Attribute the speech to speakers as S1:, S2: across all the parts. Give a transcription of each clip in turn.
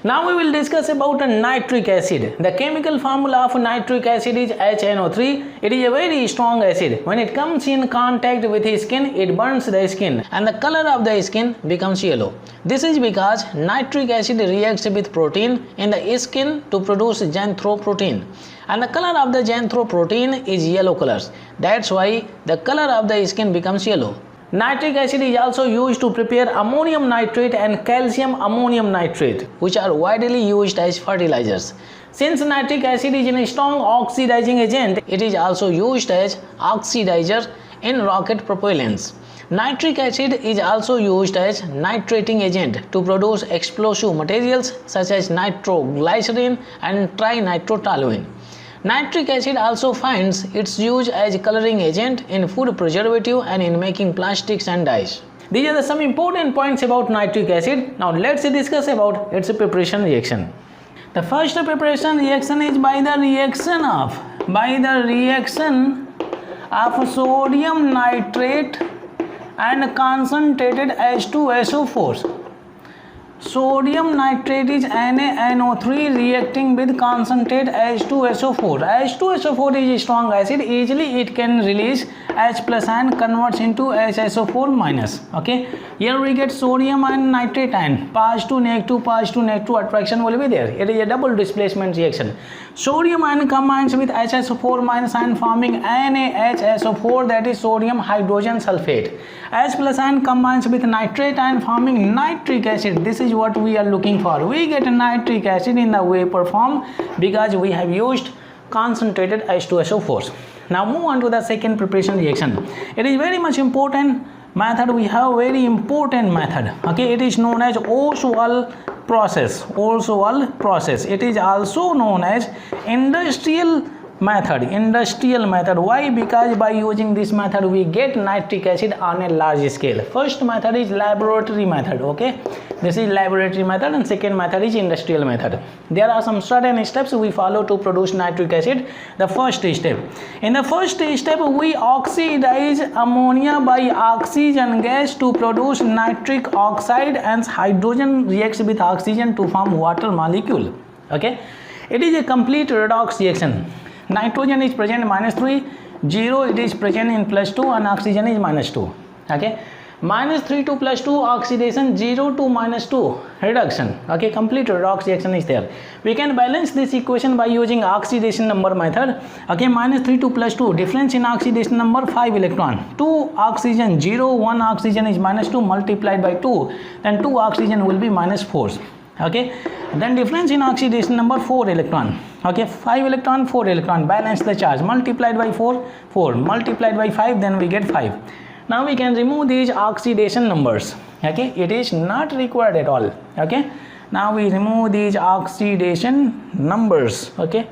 S1: Now we will discuss about a nitric acid. The chemical formula of nitric acid is HNO3. It is a very strong acid. When it comes in contact with the skin, it burns the skin and the color of the skin becomes yellow. This is because nitric acid reacts with protein in the skin to produce xanthroprotein. And the color of the xanthroprotein is yellow colors. That's why the color of the skin becomes yellow. Nitric acid is also used to prepare ammonium nitrate and calcium ammonium nitrate, which are widely used as fertilizers. Since nitric acid is a strong oxidizing agent, it is also used as oxidizer in rocket propellants. Nitric acid is also used as nitrating agent to produce explosive materials such as nitroglycerin and trinitrotoluene. Nitric acid also finds its use as coloring agent in food preservative and in making plastics and dyes. These are some important points about nitric acid. Now let's discuss about its preparation reaction. The first preparation reaction is by the reaction of sodium nitrate and concentrated H2SO4. Sodium nitrate is NaNO3 reacting with concentrate H2SO4. H2SO4 is a strong acid. Easily it can release H plus and converts into HSO4 minus. Okay. Here we get sodium and nitrate ion. Pass to negative, attraction will be there. It is a double displacement reaction. Sodium ion combines with HSO4 minus ion forming NaHSO4, that is sodium hydrogen sulfate. H plus ion combines with nitrate ion forming nitric acid. This is what we are looking for. We get nitric acid in the vapor form because we have used concentrated H2SO4. Now move on to the second preparation reaction. It is very much important method. We have very important method. Okay, it is known as Ostwald process. Ostwald process. It is also known as industrial method. Why? Because by using this method we get nitric acid on a large scale. First method is laboratory method. Okay, this is laboratory method, and second method is industrial method. There are some certain steps we follow to produce nitric acid. The first step, in the first step we oxidize ammonia by oxygen gas to produce nitric oxide, and hydrogen reacts with oxygen to form water molecule. Okay, it is a complete redox reaction. Nitrogen is present -3, 0 it is present in +2, and oxygen is -2. Okay, -3 to +2 oxidation, 0 to -2 reduction. Okay, complete redox reaction is there. We can balance this equation by using oxidation number method. Okay, -3 to +2, difference in oxidation number 5 electron. 2 oxygen 0, 1 oxygen is -2 multiplied by 2, then 2 oxygen will be -4. Okay, then difference in oxidation number 4 electron. Okay, 5 electron, 4 electron, balance the charge, multiplied by 4 multiplied by 5, then we get 5. Now we can remove these oxidation numbers. Okay, it is not required at all. Okay, now we remove these oxidation numbers. Okay,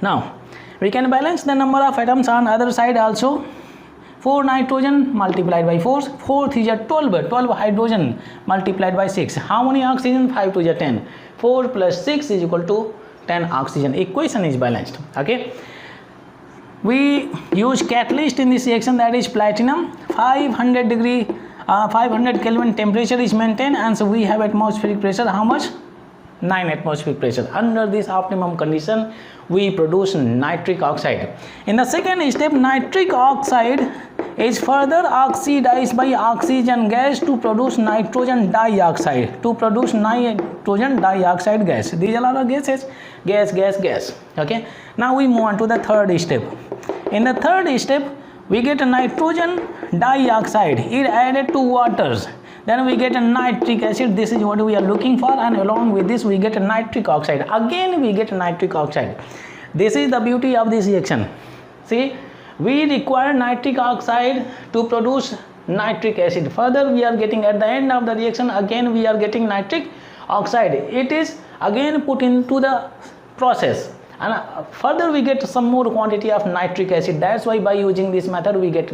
S1: now we can balance the number of atoms on other side also. 4 nitrogen multiplied by 4, 4 is 12 hydrogen multiplied by 6. How many oxygen? 5 to 10. 4 plus 6 is equal to 10 oxygen. Equation is balanced. Okay, we use catalyst in this reaction, that is platinum. 500 Kelvin temperature is maintained, and so we have atmospheric pressure. How much? 9 atmospheric pressure. Under this optimum condition we produce nitric oxide. In the second step, nitric oxide is further oxidized by oxygen gas to produce nitrogen dioxide. Gas. These are all gases. Gas. Okay. Now we move on to the third step. In the third step, we get a nitrogen dioxide. It added to waters. Then we get a nitric acid. This is what we are looking for, and along with this we get a nitric oxide. Again we get nitric oxide. This is the beauty of this reaction. See, we require nitric oxide to produce nitric acid. Further we are getting at the end of the reaction, again we are getting nitric oxide. It is again put into the process, and further we get some more quantity of nitric acid. That's why by using this method we get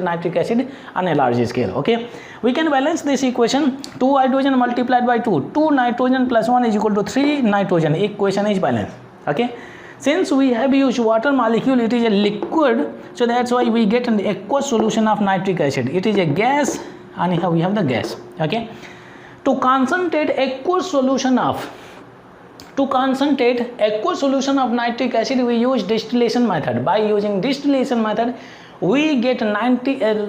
S1: nitric acid on a large scale. Okay, we can balance this equation. 2 hydrogen multiplied by 2, 2 nitrogen plus 1 is equal to 3 nitrogen. Equation is balanced. Okay, since we have used water molecule, it is a liquid, so that's why we get an aqueous solution of nitric acid. It is a gas, and here we have the gas. Okay, To concentrate aqueous solution of nitric acid, we use distillation method. By using distillation method, we get nitric acid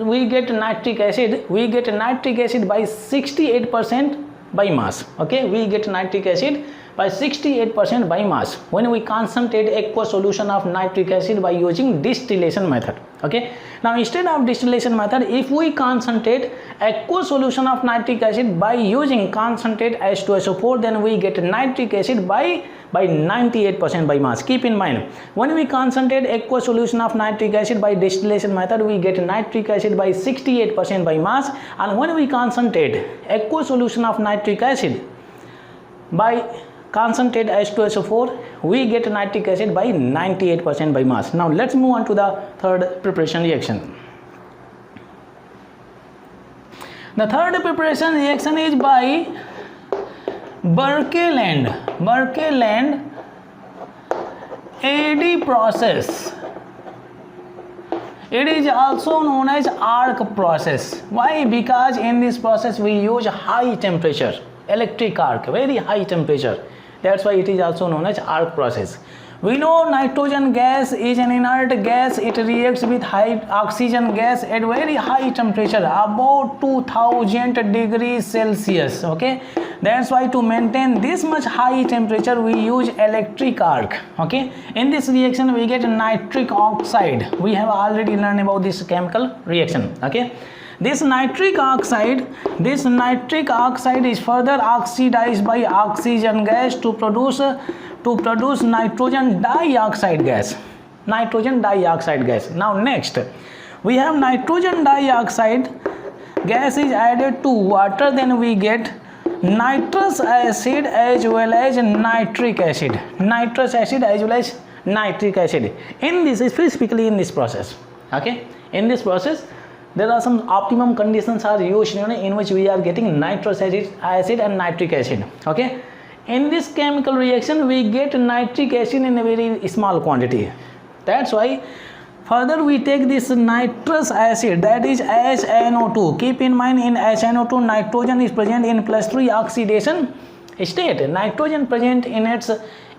S1: by 68% by mass. Okay, we get nitric acid by 68% by mass when we concentrate aqueous solution of nitric acid by using distillation method. Okay, now instead of distillation method, if we concentrate aqueous solution of nitric acid by using concentrate H2SO4, then we get nitric acid by 98% by mass. Keep in mind, when we concentrate aqueous solution of nitric acid by distillation method, we get nitric acid by 68% by mass, and when we concentrate aqueous solution of nitric acid by concentrate H2SO4, we get nitric acid by 98% by mass. Now let's move on to the third preparation reaction. The third preparation reaction is by Birkeland AD process. It is also known as arc process. Why? Because in this process we use high temperature, electric arc, very high temperature. That's why it is also known as arc process. We know nitrogen gas is an inert gas. It reacts with high oxygen gas at very high temperature, about 2000 degrees Celsius. Okay, that's why to maintain this much high temperature we use electric arc. Okay, in this reaction we get nitric oxide. We have already learned about this chemical reaction. Okay, this nitric oxide is further oxidized by oxygen gas to produce nitrogen dioxide gas. Now next we have nitrogen dioxide gas is added to water, then we get nitrous acid as well as nitric acid. In this, specifically in this process. Okay, in this process there are some optimum conditions are used in which we are getting nitrous acid and nitric acid. Okay, in this chemical reaction we get nitric acid in a very small quantity. That's why further we take this nitrous acid, that is HNO2. Keep in mind, in HNO2 nitrogen is present in +3 oxidation state. Nitrogen present in its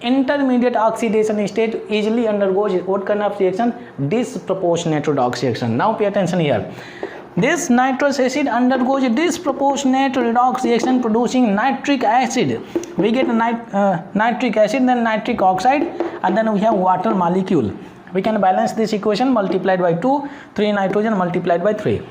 S1: intermediate oxidation state easily undergoes what kind of reaction? Disproportionate redox reaction. Now pay attention here. This nitrous acid undergoes disproportionate redox reaction producing nitric acid. We get nitric acid, then nitric oxide, and then we have water molecule. We can balance this equation multiplied by 2, 3 nitrogen multiplied by 3.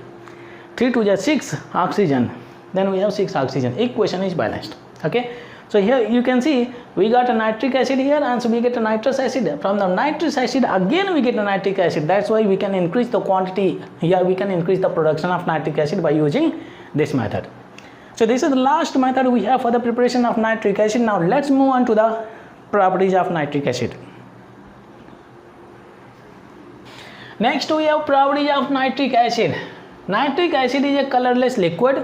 S1: 3 to 6 oxygen, then we have 6 oxygen. Equation is balanced. Okay, so here you can see we got a nitric acid here, and so we get a nitrous acid. From the nitrous acid again we get a nitric acid. That's why we can increase the quantity here, we can increase the production of nitric acid by using this method. So this is the last method we have for the preparation of nitric acid. Now let's move on to the properties of nitric acid. Next we have properties of nitric acid. Nitric acid is a colorless liquid.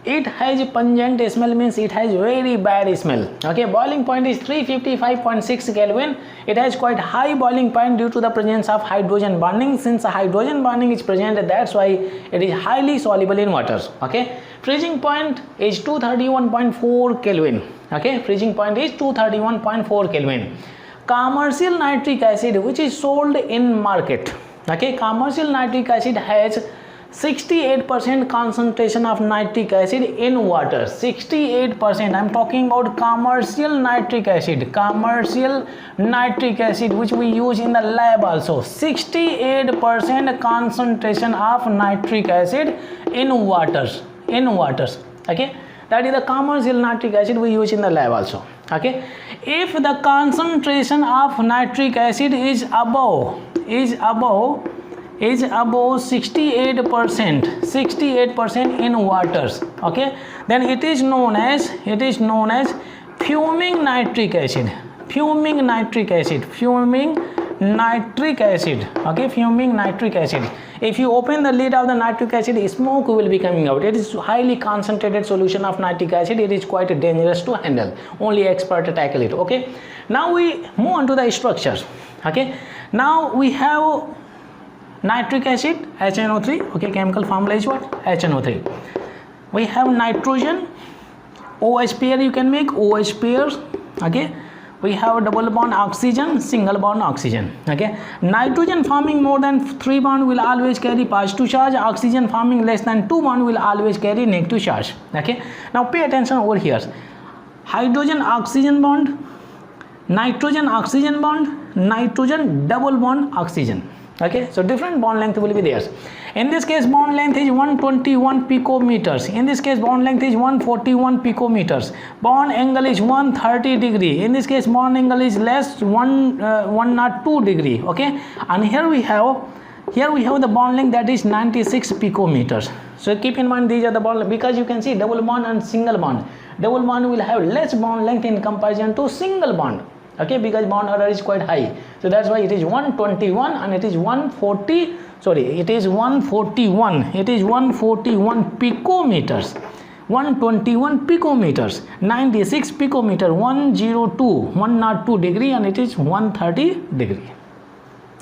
S1: It has pungent smell, means it has very bad smell. Okay, boiling point is 355.6 Kelvin. It has quite high boiling point due to the presence of hydrogen bonding. Since hydrogen bonding is present, that's why it is highly soluble in water. Okay, freezing point is 231.4 Kelvin. Okay, freezing point is 231.4 Kelvin. Commercial nitric acid which is sold in market. Okay, commercial nitric acid has 68% concentration of nitric acid in water. 68%. I'm talking about commercial nitric acid which we use in the lab also. 68% concentration of nitric acid in waters. Okay, that is the commercial nitric acid we use in the lab also. Okay, if the concentration of nitric acid is above 68% in waters, okay, then it is known as fuming nitric acid. Okay, fuming nitric acid. If you open the lid of the nitric acid, smoke will be coming out. It is highly concentrated solution of nitric acid. It is quite dangerous to handle. Only expert tackle it. Okay, now we move on to the structures. Okay, now we have nitric acid, HNO3. Okay, chemical formula is what? HNO3. We have nitrogen, OH pair you can make, OH pairs. Okay, we have a double bond oxygen, single bond oxygen. Okay, nitrogen forming more than 3 bond will always carry positive charge. Oxygen forming less than 2 bond will always carry negative charge. Okay, now pay attention over here. Hydrogen oxygen bond, nitrogen oxygen bond, nitrogen double bond oxygen. Okay, so different bond length will be there. In this case bond length is 121 picometers. In this case bond length is 141 picometers. Bond angle is 130 degree. In this case bond angle is less 102 degree. Okay, and here we have the bond length that is 96 picometers. So keep in mind these are the bond, because you can see double bond and single bond. Double bond will have less bond length in comparison to single bond. Okay, because bond order is quite high, so that's why it is 121 and it is 141 picometers, 121 picometers, 96 picometer, 102 degree, and it is 130 degree.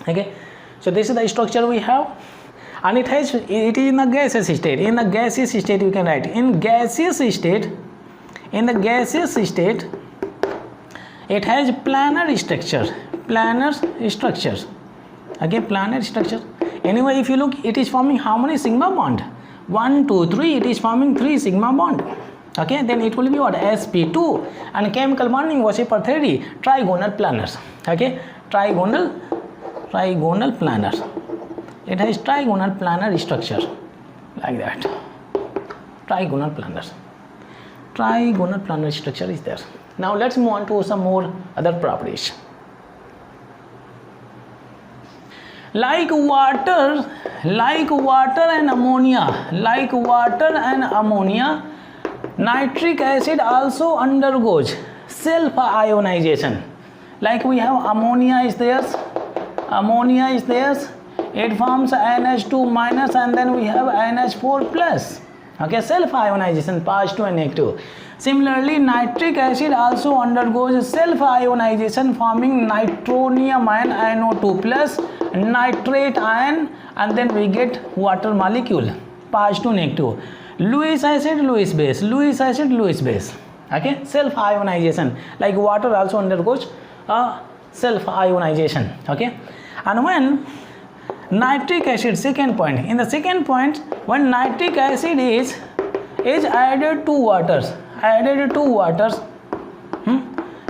S1: Okay, so this is the structure we have, and it is in a gaseous state. In the gaseous state you can write, in gaseous state, it has planar structure. Okay, planar structure. Anyway, if you look, it is forming how many sigma bond? 1, 2, 3. It is forming 3 sigma bond. Okay, then it will be what? sp2, and chemical bonding was per 3D, trigonal planars. Okay, trigonal planars. It has trigonal planar structure like that. Trigonal planar structure is there. Now let's move on to some more other properties. Like water and ammonia, nitric acid also undergoes self-ionization. Like we have ammonia is there, it forms NH2 minus, and then we have NH4 plus. Okay, self-ionization, positive and negative. Similarly, nitric acid also undergoes self-ionization, forming nitronium ion, NO2 plus, nitrate ion, and then we get water molecule, positive, negative. Lewis acid, Lewis base. Okay, self-ionization. Like water also undergoes self-ionization. Okay, and when nitric acid, second point. In the second point, when nitric acid is added to waters,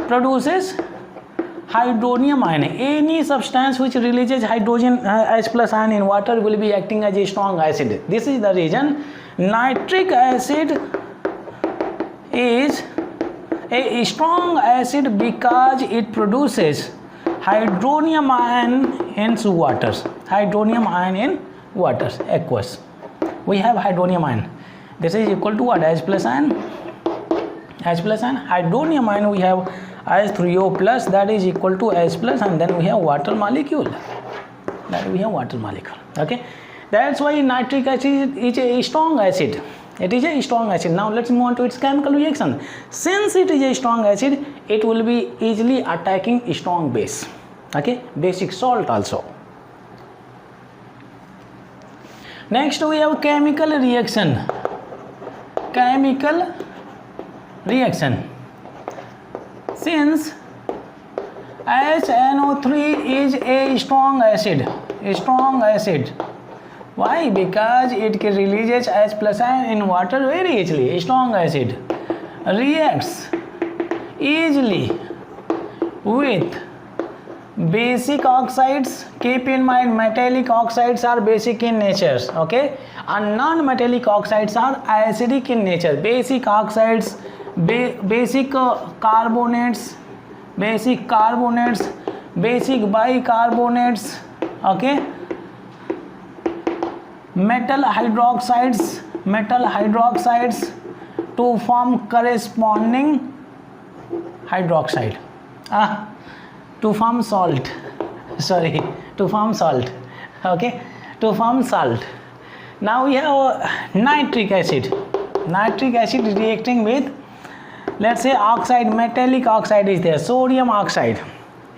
S1: produces hydronium ion. Any substance which releases hydrogen H plus ion in water will be acting as a strong acid. This is the reason nitric acid is a strong acid, because it produces hydronium ion in waters. Aqueous. We have hydronium ion. This is equal to what? H plus ion. Hydronium ion we have H3O plus, that is equal to H plus, and then we have water molecule. Okay, that's why nitric acid is a strong acid. It is a strong acid. Now let's move on to its chemical reaction. Since it is a strong acid, it will be easily attacking a strong base. Okay, basic salt also. Next we have chemical reaction. Since HNO3 is a strong acid. Why? Because it releases H plus ion in water very easily. A strong acid reacts easily with basic oxides. Keep in mind, metallic oxides are basic in nature. Okay, and non-metallic oxides are acidic in nature. Basic oxides, basic carbonates, basic bicarbonates. Okay, metal hydroxides to form corresponding hydroxide. To form salt. Okay, to form salt. Now we have nitric acid reacting with, let's say, oxide, metallic oxide is there, sodium oxide.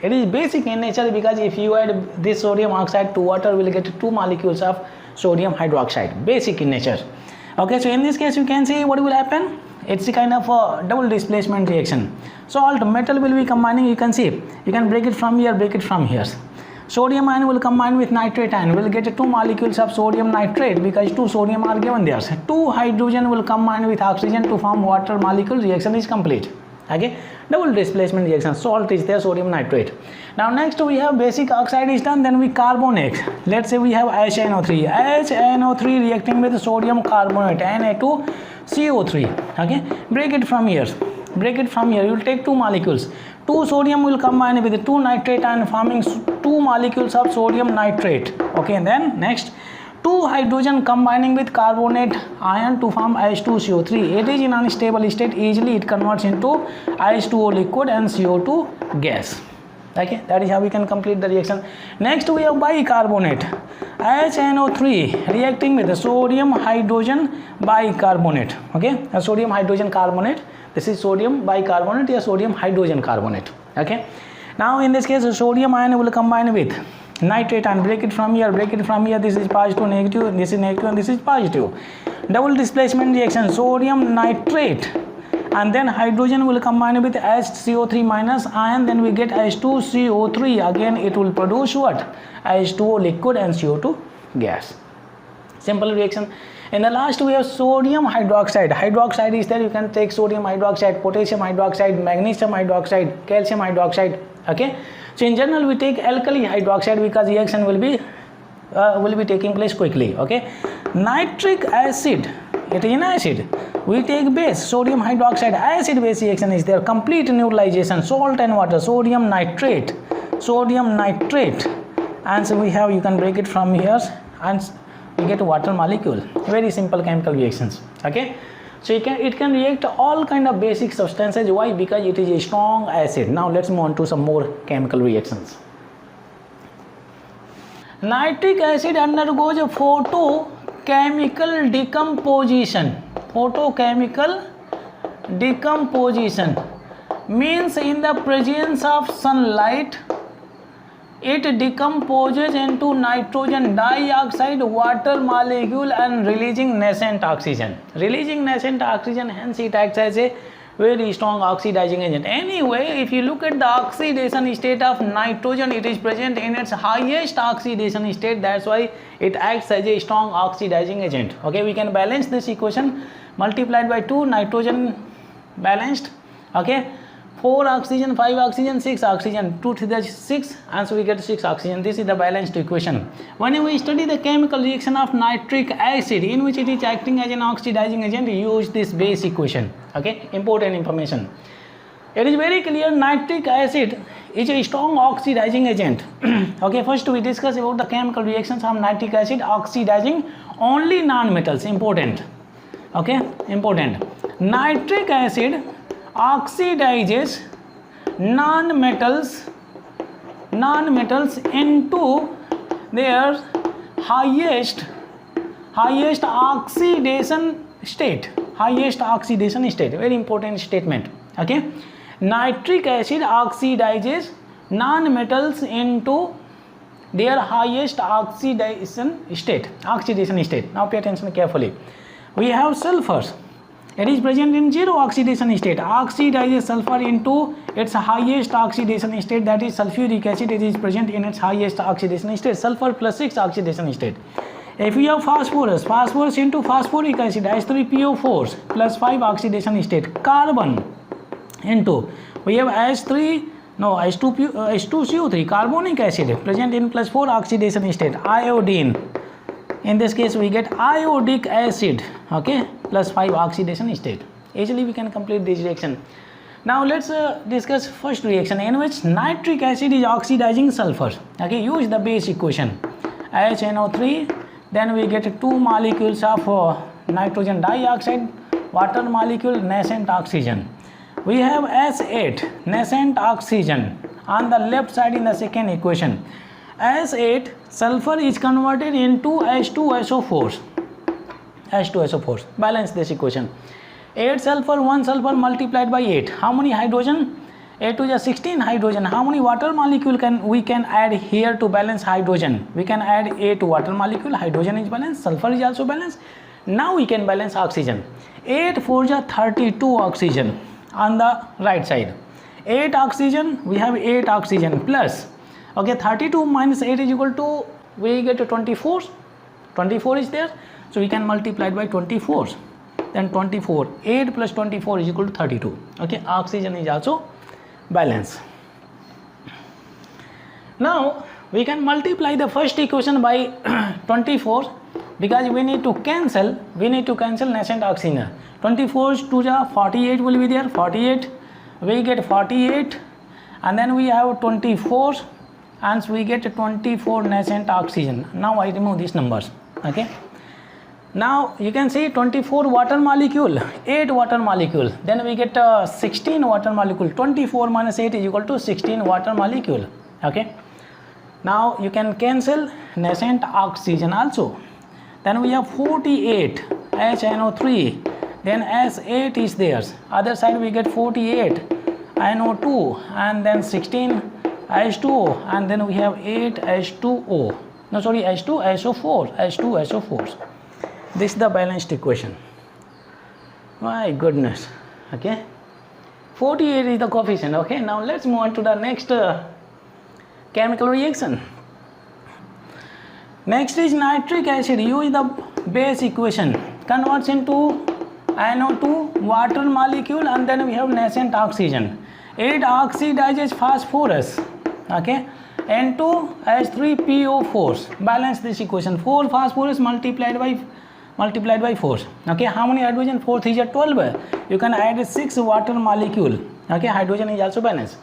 S1: It is basic in nature, because if you add this sodium oxide to water, we will get 2 molecules of sodium hydroxide, basic in nature. Okay, so in this case you can see what will happen. It's a kind of a double displacement reaction. Salt, metal will be combining, you can see, you can break it from here, break it from here. Sodium ion will combine with nitrate ion, will get 2 molecules of sodium nitrate because 2 sodium are given there. 2 hydrogen will combine with oxygen to form water molecule, reaction is complete. Okay, double displacement reaction, salt is there, sodium nitrate. Now next we have basic oxide is done, then we carbonate. Let's say we have HNO3, HNO3 reacting with sodium carbonate, Na2CO3. Okay, break it from here, break it from here, you will take 2 molecules. 2 sodium will combine with 2 nitrate ion forming 2 molecules of sodium nitrate. Okay, and then next 2 hydrogen combining with carbonate ion to form H2CO3. It is in unstable state, easily it converts into H2O liquid and CO2 gas. Okay, that is how we can complete the reaction. Next we have bicarbonate, HNO3 reacting with sodium hydrogen bicarbonate. Okay, a sodium hydrogen carbonate, this is sodium bicarbonate or sodium hydrogen carbonate. Okay, now in this case sodium ion will combine with nitrate ion, break it from here, break it from here, this is positive, negative, this is negative and this is positive. Double displacement reaction, sodium nitrate and then hydrogen will combine with HCO3 minus ion, then we get H2CO3. Again it will produce what? H2O liquid and CO2 gas. Simple reaction. In the last we have sodium hydroxide. Hydroxide is there, you can take sodium hydroxide, potassium hydroxide, magnesium hydroxide, calcium hydroxide. Okay, so in general we take alkali hydroxide because reaction will be taking place quickly. Okay, nitric acid, it is an acid, we take base, sodium hydroxide, acid base reaction is there, complete neutralization, salt and water, sodium nitrate, and so we have, you can break it from here and we get a water molecule. Very simple chemical reactions. Okay, so it can react all kind of basic substances. Why? Because it is a strong acid. Now let's move on to some more chemical reactions. Nitric acid undergoes a photochemical decomposition. Photochemical decomposition means in the presence of sunlight it decomposes into nitrogen dioxide, water molecule and releasing nascent oxygen. Hence it acts as a very strong oxidizing agent. Anyway, if you look at the oxidation state of nitrogen, it is present in its highest oxidation state. That's why it acts as a strong oxidizing agent. Okay, we can balance this equation, multiplied by 2, nitrogen balanced. Okay, 4 oxygen, 5 oxygen, 6 oxygen, 2 to the 6, and so we get 6 oxygen. This is the balanced equation. When we study the chemical reaction of nitric acid in which it is acting as an oxidizing agent, use this base equation. Okay, important information. It is very clear nitric acid is a strong oxidizing agent. Okay, first we discuss about the chemical reactions of nitric acid oxidizing only non-metals. Important. Okay, important. Nitric acid oxidizes non-metals into their highest oxidation state. Very important statement. Okay, nitric acid oxidizes non-metals into their highest oxidation state. Now pay attention carefully. We have sulfur. It is present in 0 oxidation state. Oxidizes sulfur into its highest oxidation state, that is sulfuric acid. It is present in its highest oxidation state. Sulfur plus 6 oxidation state. If we have phosphorus into phosphoric acid, H3PO4 plus 5 oxidation state. Carbon into, we have H2CO3, carbonic acid present in plus 4 oxidation state. Iodine, in this case we get iodic acid, okay, plus 5 oxidation state. Easily we can complete this reaction. Now let's discuss first reaction in which nitric acid is oxidizing sulfur. Okay, use the base equation, HNO3, then we get 2 molecules of nitrogen dioxide, water molecule, nascent oxygen. We have S8, nascent oxygen on the left side in the second equation. S8, sulfur is converted into H2SO4. Balance this equation. 8 sulfur, 1 sulfur multiplied by 8. How many hydrogen? 8 to the 16 hydrogen. How many water molecule we can add here to balance hydrogen? We can add 8 water molecule. Hydrogen is balanced. Sulfur is also balanced. Now we can balance oxygen. 8 4 are 32 oxygen on the right side. 8 oxygen, we have 8 oxygen plus, okay, 32 minus 8 is equal to, we get 24. 24 is there, so we can multiply it by 24. Then 24, 8 plus 24 is equal to 32. Okay, oxygen is also balanced. Now we can multiply the first equation by 24, because we need to cancel nascent oxygen. 24 to the 48 will be there, 48, we get 48, and then we have 24, and we get 24 nascent oxygen. Now I remove these numbers. Okay, now you can see 24 water molecule, 8 water molecule, then we get 16 water molecule. 24 minus 8 is equal to 16 water molecule. Okay, now you can cancel nascent oxygen also. Then we have 48 HNO3, then S8 is there, other side we get 48 NO2, and then 16 H2O, and then we have 8 H2O, no sorry, H2SO4, H2SO4. This is the balanced equation. My goodness. Okay, 48 is the coefficient. Okay, now let's move on to the next chemical reaction. Next is nitric acid. U is the base equation, converts into NO2 water molecule, and then we have nascent oxygen. It oxidizes phosphorus. Okay, N2H3PO4. Balance this equation. 4 phosphorus multiplied by 4. Okay, how many hydrogen? 4 3 are 12. You can add 6 water molecule. Okay, hydrogen is also balanced.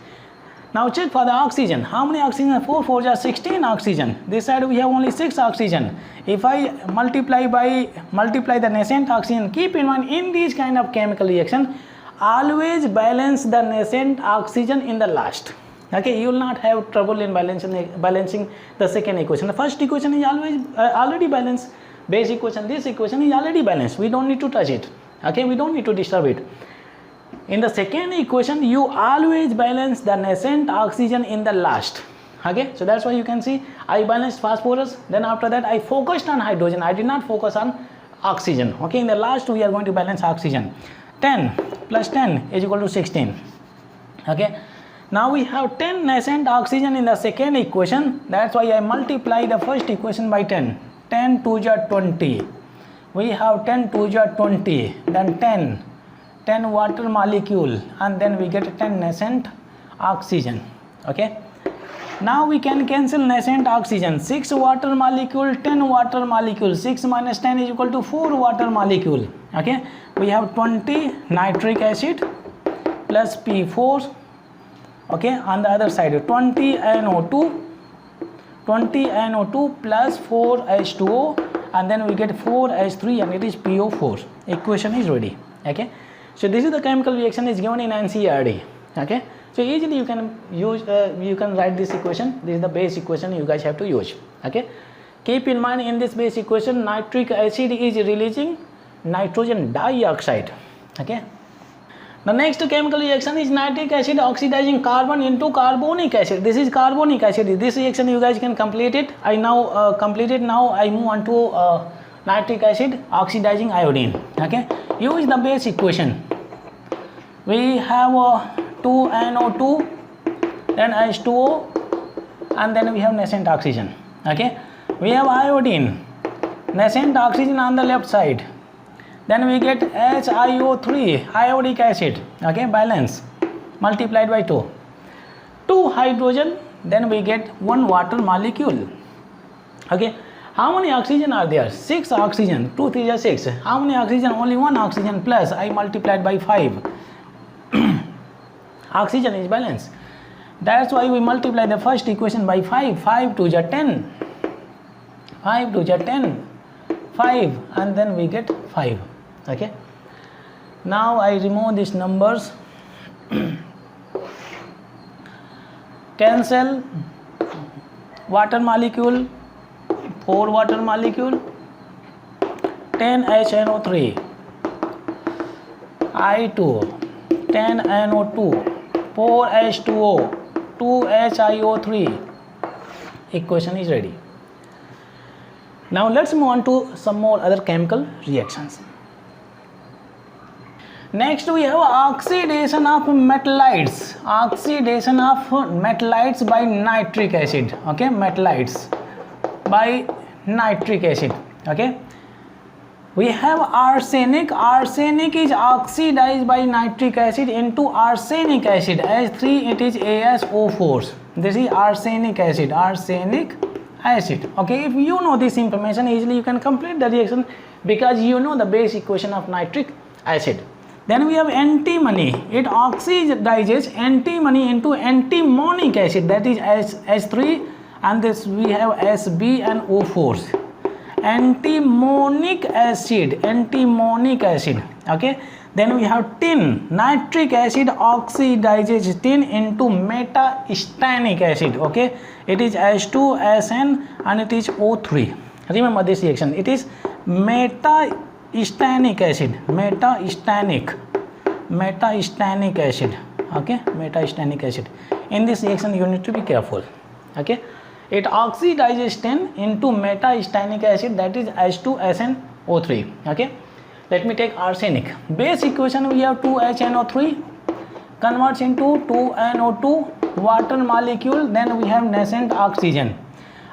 S1: Now check for the oxygen. How many oxygen? 4 4 are 16 oxygen. This side we have only 6 oxygen. If I multiply the nascent oxygen, keep in mind in this kind of chemical reaction, always balance the nascent oxygen in the last. Okay, you will not have trouble in balancing the second equation. The first equation is always already balanced. Base equation, this equation is already balanced. We don't need to touch it. Okay, we don't need to disturb it. In the second equation, you always balance the nascent oxygen in the last. Okay, so that's why you can see I balanced phosphorus, then after that I focused on hydrogen. I did not focus on oxygen. Okay, in the last we are going to balance oxygen. 10 plus 10 is equal to 16. Okay, now we have 10 nascent oxygen in the second equation. That's why I multiply the first equation by 10. 10 2 are 20. We have 10 2 are 20. Then 10 water molecule, and then we get 10 nascent oxygen. Okay, now we can cancel nascent oxygen. 6 water molecule, 10 water molecule. 6 minus 10 is equal to 4 water molecule. Okay, we have 20 nitric acid plus P4. Okay, on the other side 20 NO2 plus 4 H2O, and then we get 4 H3, and it is PO4. Equation is ready. Okay, so this is the chemical reaction is given in NCERT. Okay, so easily you can use you can write this equation. This is the base equation you guys have to use. Okay, keep in mind in this base equation nitric acid is releasing nitrogen dioxide. Okay, the next chemical reaction is nitric acid oxidizing carbon into carbonic acid. This is carbonic acid. This reaction you guys can complete it. I now completed. Now I move on to nitric acid oxidizing iodine. Okay, use the base equation. We have 2NO2, then H2O, and then we have nascent oxygen. Okay, we have iodine, nascent oxygen on the left side. Then we get HiO3, iodic acid. Okay, balance, multiplied by 2. 2 hydrogen, then we get 1 water molecule. Okay, how many oxygen are there? 6 oxygen. 2 3 are 6. How many oxygen? Only 1 oxygen plus I multiplied by 5. Oxygen is balanced. That's why we multiply the first equation by 5. 5 2 are 10. 5 2 are 10. 5, and then we get 5. Okay, now I remove these numbers. Cancel water molecule, 4 water molecule, 10 HNO3, I2, 10 NO2, 4 H2O, 2 HiO3. Equation is ready. Now let's move on to some more other chemical reactions. Next we have oxidation of metallites. Oxidation of metallites by nitric acid. Okay, metallites by nitric acid. Okay, we have arsenic. Arsenic is oxidized by nitric acid into arsenic acid. H3 it is ASO4. This is arsenic acid. Arsenic acid. Okay, if you know this information, easily you can complete the reaction because you know the base equation of nitric acid. Then we have antimony. It oxidizes antimony into antimonic acid, that is H3, and this we have Sb and O4. Antimonic acid, antimonic acid. Okay. Then we have tin. Nitric acid oxidizes tin into metasteanic acid. Okay. It is H2SN and it is O3. Remember this reaction. It is metasteanic acid. Metasteanic acid. Okay. Metasteanic acid. In this reaction you need to be careful. Okay. It oxidizes tin into metasteanic acid, that is H2SnO3. Okay. Let me take arsenic. Base equation we have 2HNO3 converts into 2NO2 water molecule. Then we have nascent oxygen.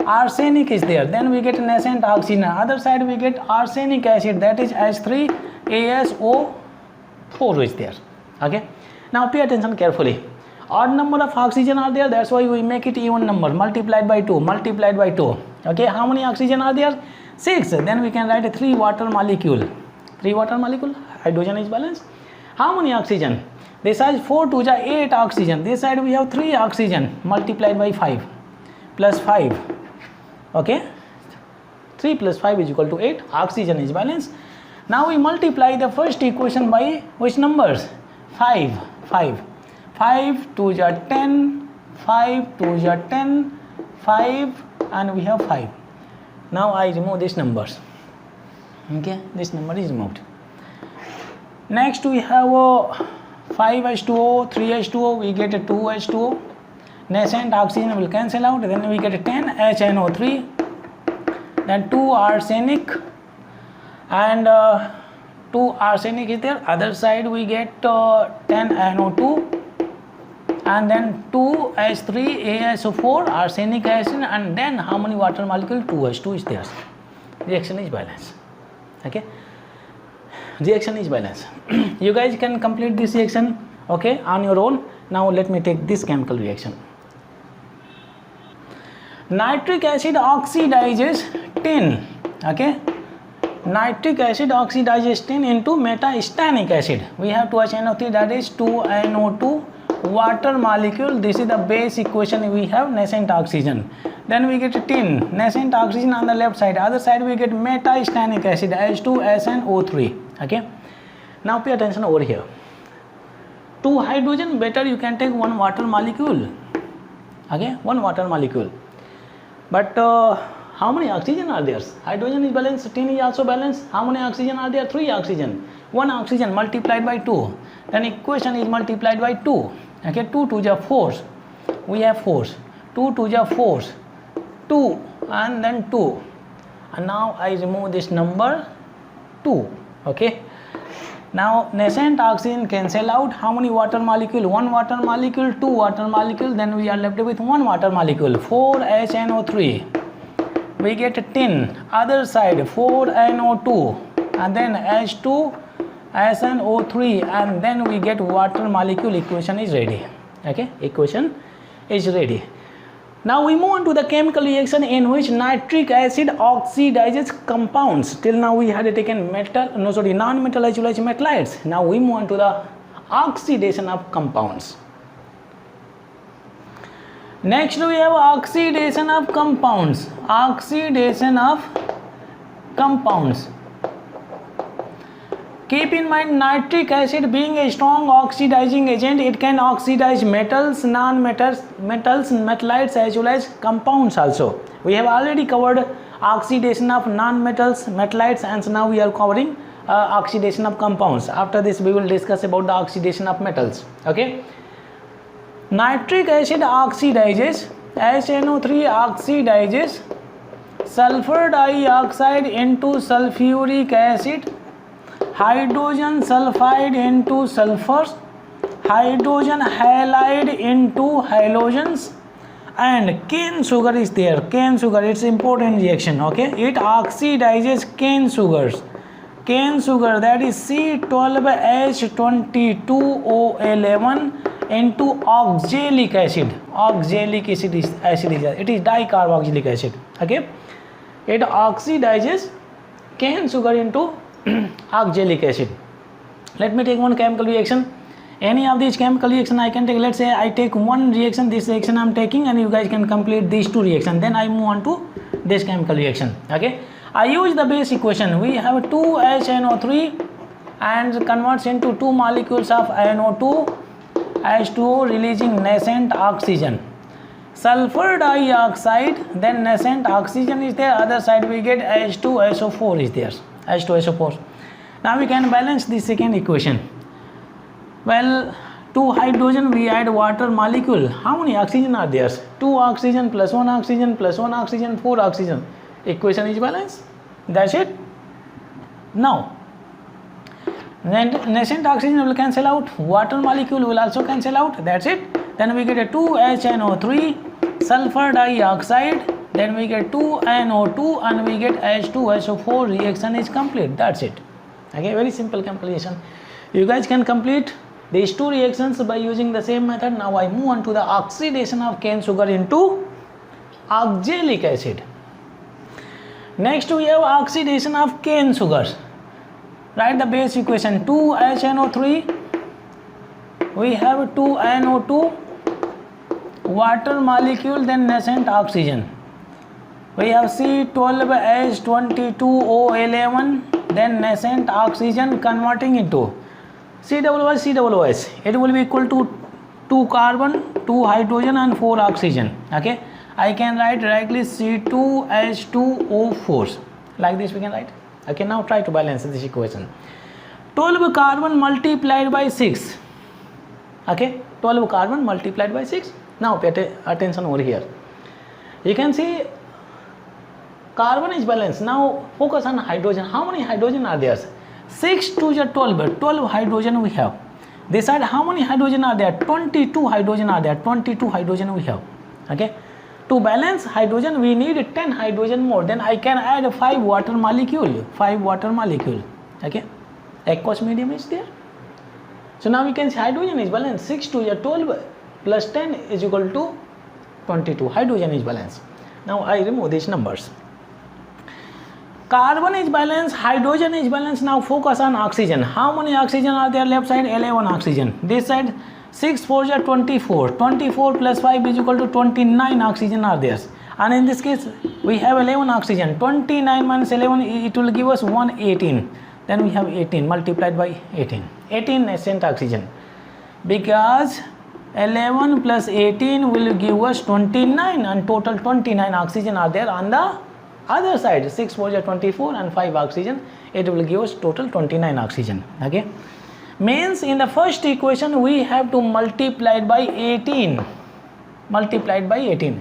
S1: Arsenic is there. Then we get nascent oxygen. Other side we get arsenic acid, that is H3ASO4 is there. Okay. Now pay attention carefully. Odd number of oxygen are there, that's why we make it even number, multiplied by 2, multiplied by 2. Okay, how many oxygen are there? 6. Then we can write a 3 water molecule. 3 water molecule, hydrogen is balanced. How many oxygen? This side 4 to 8 oxygen. This side we have 3 oxygen multiplied by 5 plus 5. Okay, 3 plus 5 is equal to 8. Oxygen is balanced. Now we multiply the first equation by which numbers? 5. 5 to 10, 5 to 10, 5, and we have 5. Now I remove these numbers. Okay, this number is removed. Next we have 5H2O, 3H2O, we get a 2H2O. Nascent oxygen will cancel out, then we get a 10HNO3, then 2 arsenic, and 2 arsenic is there. Other side we get 10NO2. And then 2H3ASO4 arsenic acid, and then how many water molecule? 2H2 is there. Reaction is balanced. Okay, reaction is balanced. You guys can complete this reaction, okay, on your own. Now let me take this chemical reaction. Nitric acid oxidizes tin. Okay, nitric acid oxidizes tin into metasteanic acid. We have 2HNO3, that is 2NO2 water molecule. This is the base equation. We have nascent oxygen. Then we get tin, nascent oxygen on the left side. Other side we get metasteanic acid, H2SnO3. Okay. Now pay attention over here. 2 hydrogen, better you can take 1 water molecule. Okay, 1 water molecule. But how many oxygen are there? Hydrogen is balanced, tin is also balanced. How many oxygen are there? 3 oxygen. 1 oxygen multiplied by 2. Then equation is multiplied by 2. Okay, 2 to the 4. We have 4. 2 to the 4. 2 and then 2. And now I remove this number 2. Okay. Now nascent oxygen cancel out. How many water molecule? 1 water molecule, 2 water molecule. Then we are left with 1 water molecule. 4HNO3. We get tin. Other side 4NO2 and then H2SnO3, and then we get water molecule. Equation is ready. Okay, equation is ready. Now we move on to the chemical reaction in which nitric acid oxidizes compounds. Till now we had taken non-metal isolyzed metallites. Now we move on to the oxidation of compounds. Next we have oxidation of compounds. Oxidation of compounds. Keep in mind, nitric acid being a strong oxidizing agent, it can oxidize metals, non-metals, metallites as well as compounds also. We have already covered oxidation of non-metals, metallites, and now we are covering oxidation of compounds. After this we will discuss about the oxidation of metals. Okay. Nitric acid oxidizes, HNO3 oxidizes sulfur dioxide into sulfuric acid, hydrogen sulfide into sulfurs, hydrogen halide into halogens, and cane sugar is there. Cane sugar, it's important reaction. Okay, it oxidizes cane sugars. Cane sugar, that is C12H22O11 into oxalic acid. Oxalic acid is it is dicarboxylic acid. Okay, it oxidizes cane sugar into oxalic acid. Let me take one chemical reaction. Any of these chemical reaction I can take. Let's say I take one reaction, this reaction I am taking, and you guys can complete these two reactions. Then I move on to this chemical reaction. Okay, I use the base equation. We have 2HNO3 and converts into 2 molecules of NO2 H2O, releasing nascent oxygen. Sulfur dioxide, then nascent oxygen is there. Other side we get H2SO4 is there. H2SO4. Now we can balance the second equation. Well, 2 hydrogen, we add water molecule. How many oxygen are there? 2 oxygen plus 1 oxygen plus 1 oxygen, 4 oxygen. Equation is balanced. That's it. Now, nascent oxygen will cancel out. Water molecule will also cancel out. That's it. Then we get a 2HNO3, sulfur dioxide. Then we get 2NO2 and we get H2SO4. Reaction is complete. That's it. Okay, very simple chemical reaction. You guys can complete these two reactions by using the same method. Now I move on to the oxidation of cane sugar into oxalic acid. Next we have oxidation of cane sugars. Write the base equation. 2HNO3, we have 2NO2, water molecule, then nascent oxygen. We have C12H22O11, then nascent oxygen converting into COOH. It will be equal to 2 carbon, 2 hydrogen and 4 oxygen. Okay, I can write directly C2H2O4. Like this we can write. Okay, now try to balance this equation. 12 carbon multiplied by 6. Okay, 12 carbon multiplied by 6. Now pay attention over here. You can see carbon is balanced. Now focus on hydrogen. How many hydrogen are there? 6 to the 12. 12 hydrogen we have. This side how many hydrogen are there? 22 hydrogen are there. 22 hydrogen we have. Okay. To balance hydrogen we need 10 hydrogen more. Then I can add 5 water molecule. 5 water molecule. Okay. Aqueous medium is there. So now we can see hydrogen is balanced. 6 to the 12 plus 10 is equal to 22. Hydrogen is balanced. Now I remove these numbers. Carbon is balanced, hydrogen is balanced. Now focus on oxygen. How many oxygen are there? Left side 11 oxygen. This side 6 4 are 24. 24 plus 5 is equal to 29 oxygen are there. And in this case we have 11 oxygen. 29 minus 11, it will give us 118. Then we have 18 multiplied by 18. 18 nascent oxygen. Because 11 plus 18 will give us 29 and total 29 oxygen are there on the other side. 6 4 are 24 and 5 oxygen, it will give us total 29 oxygen. Okay, means in the first equation we have to multiply it by 18. Multiplied by 18.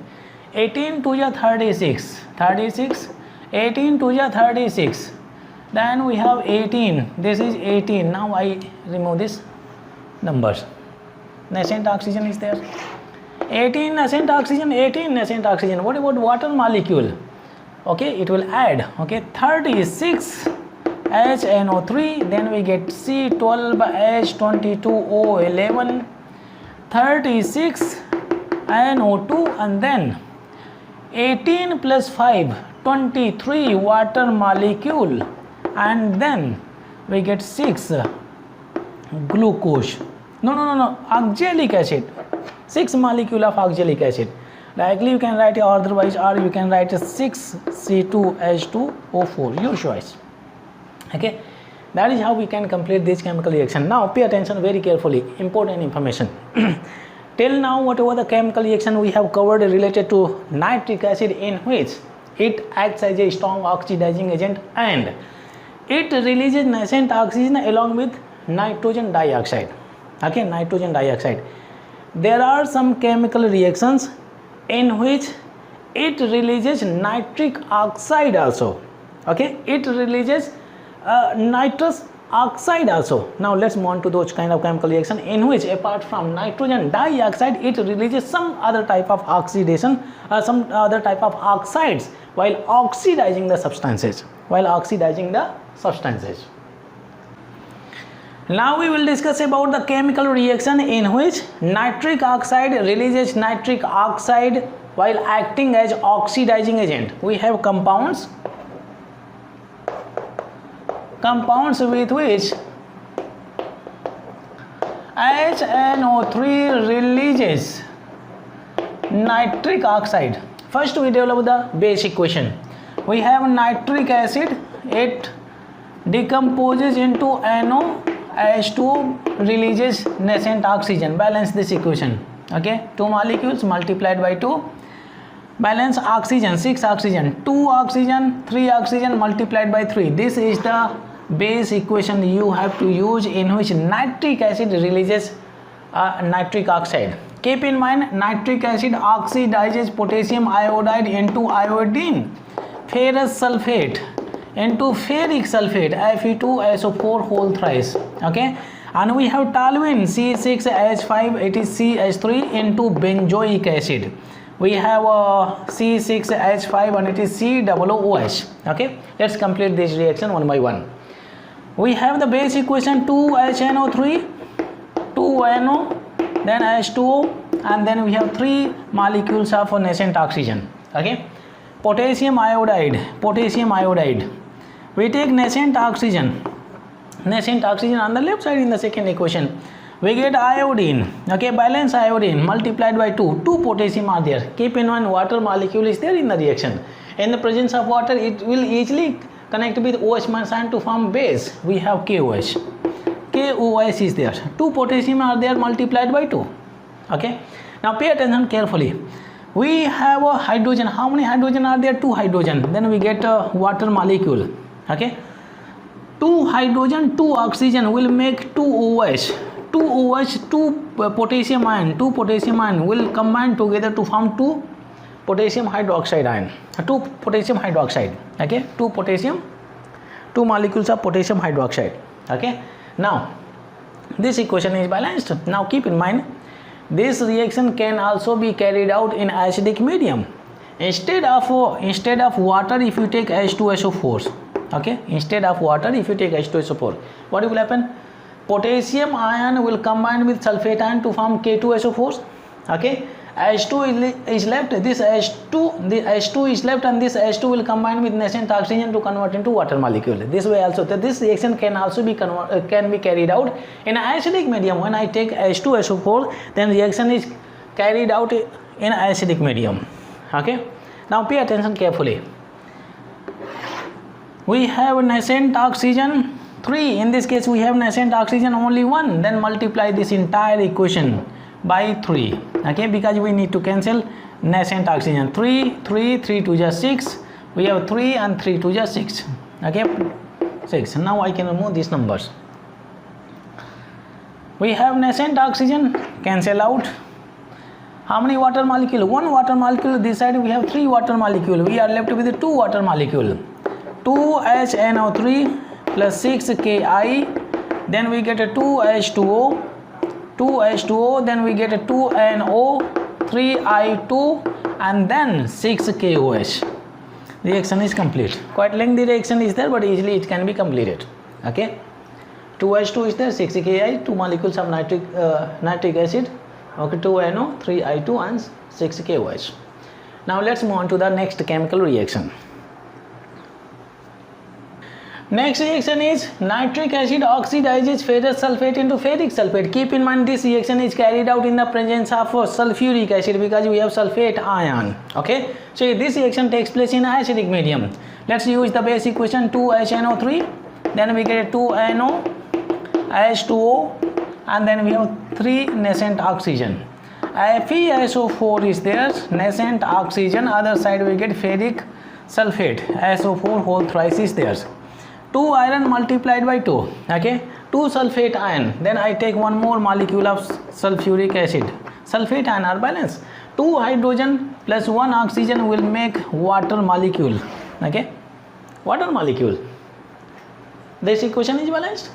S1: 18 to the 36. 36. 18 to the 36. Then we have 18. This is 18. Now I remove this numbers. Nascent oxygen is there. 18 nascent oxygen. 18 nascent oxygen. What about water molecule? Okay, it will add. Okay, 36 HNO3, then we get C12H22O11, 36 NO2, and then 18 plus 5, 23 water molecule, and then we get 6 glucose. No, oxalic acid. 6 molecule of oxalic acid. Directly you can write it, otherwise, or you can write 6 C2H2O4, your choice. Okay, that is how we can complete this chemical reaction. Now pay attention very carefully, important information. Till now whatever the chemical reaction we have covered related to nitric acid, in which it acts as a strong oxidizing agent and it releases nascent oxygen along with nitrogen dioxide. Okay, nitrogen dioxide. There are some chemical reactions in which it releases nitric oxide also. Okay, it releases nitrous oxide also. Now let's move on to those kind of chemical reaction in which apart from nitrogen dioxide it releases some other type of oxidation, some other type of oxides while oxidizing the substances. Now we will discuss about the chemical reaction in which nitric oxide releases nitric oxide while acting as oxidizing agent. We have compounds with which HNO3 releases nitric oxide. First we develop the base equation. We have nitric acid, it decomposes into NO(H2O) releases nascent oxygen. Balance this equation. Okay, 2 molecules multiplied by 2, balance oxygen, 6 oxygen, 2 oxygen, 3 oxygen multiplied by 3. This is the base equation you have to use in which nitric acid releases nitric oxide. Keep in mind, nitric acid oxidizes potassium iodide into iodine, ferrous sulfate into ferric sulfate, Fe2SO4 whole thrice. Okay, and we have toluene C6H5, it is CH3 into benzoic acid. We have C6H5 and it is COOH. Okay, let's complete this reaction one by one. We have the base equation 2HNO3, 2NO, then H2O, and then we have 3 molecules of nascent oxygen. Okay, potassium iodide. We take nascent oxygen on the left side in the second equation. We get iodine. Okay, balance iodine multiplied by 2. 2 potassium are there. Keep in mind, water molecule is there in the reaction. In the presence of water, it will easily connect with OH minus ion to form base. We have KOH. KOH is there. 2 potassium are there multiplied by 2. Okay, now pay attention carefully. We have a hydrogen. How many hydrogen are there? 2 hydrogen. Then we get a water molecule. Okay, 2 hydrogen, 2 oxygen will make 2 OH. 2 OH, 2 potassium ion. 2 potassium ion will combine together to form 2 potassium hydroxide ion. 2 potassium hydroxide. Okay, 2 molecules of potassium hydroxide. Okay, now this equation is balanced. Now keep in mind, this reaction can also be carried out in acidic medium. Instead of water, if you take H2SO4, okay, instead of water, if you take H2SO4, what will happen? Potassium ion will combine with sulfate ion to form K2SO4. Okay, H2 is left, this H2 is left, and this H2 will combine with nascent oxygen to convert into water molecule. This way also, this reaction can also be carried out in acidic medium. When I take H2SO4, then reaction is carried out in acidic medium. Okay, now pay attention carefully. We have nascent oxygen 3. In this case, we have nascent oxygen only 1. Then multiply this entire equation by 3. Okay, because we need to cancel nascent oxygen. 3 to just 6. We have 3 and 3 to just 6. Okay, 6. Now I can remove these numbers. We have nascent oxygen, cancel out. How many water molecule? 1 water molecule. This side we have 3 water molecule. We are left with 2 water molecule. 2HNO3 plus 6Ki. Then we get a 2H2O. Then we get a 2NO, 3I2, and then 6KOH. Reaction is complete. Quite lengthy reaction is there, but easily it can be completed. Okay, 2H2 is there, 6Ki, 2 molecules of nitric acid. Okay, 2NO, 3I2, and 6KOH. Now let's move on to the next chemical reaction. Next reaction is nitric acid oxidizes ferrous sulfate into ferric sulfate. Keep in mind, this reaction is carried out in the presence of sulfuric acid because we have sulfate ion. Okay, so this reaction takes place in acidic medium. Let's use the base equation 2HNO3. Then we get 2NO, H2O, and then we have 3 nascent oxygen. FeSO4 is there, nascent oxygen. Other side we get ferric sulfate, SO4 whole thrice is there. 2 iron multiplied by 2. Okay, 2 sulfate ion. Then I take one more molecule of sulfuric acid. sulfate ion are balanced. 2 hydrogen plus 1 oxygen will make water molecule. Okay, water molecule. This equation is balanced.